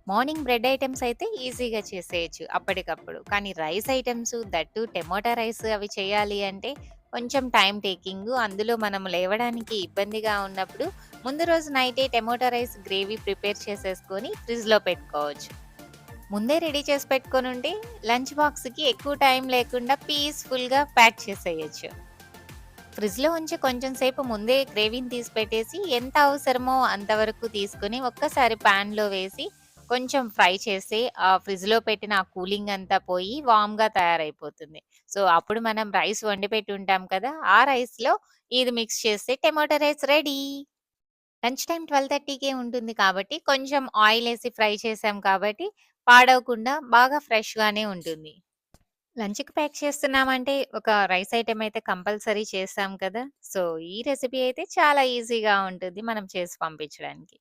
Morning bread items అయితే ఈజీగా చేసేయొచ్చు అప్పటికప్పుడు. కానీ rice items that two tomato rice అవి చేయాలి అంటే కొంచెం టైమ్ టేకింగు. అందులో మనం లేవడానికి ఇబ్బందిగా ఉన్నప్పుడు ముందు రోజు నైటే టమోటా రైస్ గ్రేవీ ప్రిపేర్ చేసేసుకొని ఫ్రిడ్జ్‌లో పెట్టుకోవచ్చు. ముందే రెడీ చేసి పెట్టుకొనుంటే లంచ్ బాక్స్‌కి ఎక్కువ టైం లేకుండా పీస్‌ఫుల్‌గా ప్యాక్ చేసేయొచ్చు. ఫ్రిడ్జ్‌లో ఉంచి కొంచెం సేపు ముందే గ్రేవీని తీసి పెట్టేసి, ఎంత అవసరమో అంతవరకు తీసుకొని, ఒక్కసారి పాన్‌లో వేసి, కొంచెం ఫ్రై చేసి, ఫ్రిడ్జ్‌లో పెట్టిన ఆ కూలింగ్ అంతా పోయి వార్మ్‌గా తయారైపోతుంది. సో, అప్పుడు మనం రైస్ వండి పెట్టుంటాం కదా! ఆ రైస్‌లో ఇది మిక్స్ చేస్తే tomato rice ready. Lunch time 12:30కే ఉంటుంది కాబట్టి, కొంచెం ఆయిలేసి ఫ్రై చేసాం కాబట్టి, పాడవకుండా బాగా ఫ్రెష్‌గానే ఉంటుంది. లంచ్‌కి ప్యాక్ చేస్తున్నామంటే, ఒక రైస్ ఐటెమ్ అయితే కంపల్సరీ చేస్తాం కదా! సో, ఈ రెసిపీ అయితే చాలా ఈజీగా ఉంటుంది మనం చేసి పంపించడానికి.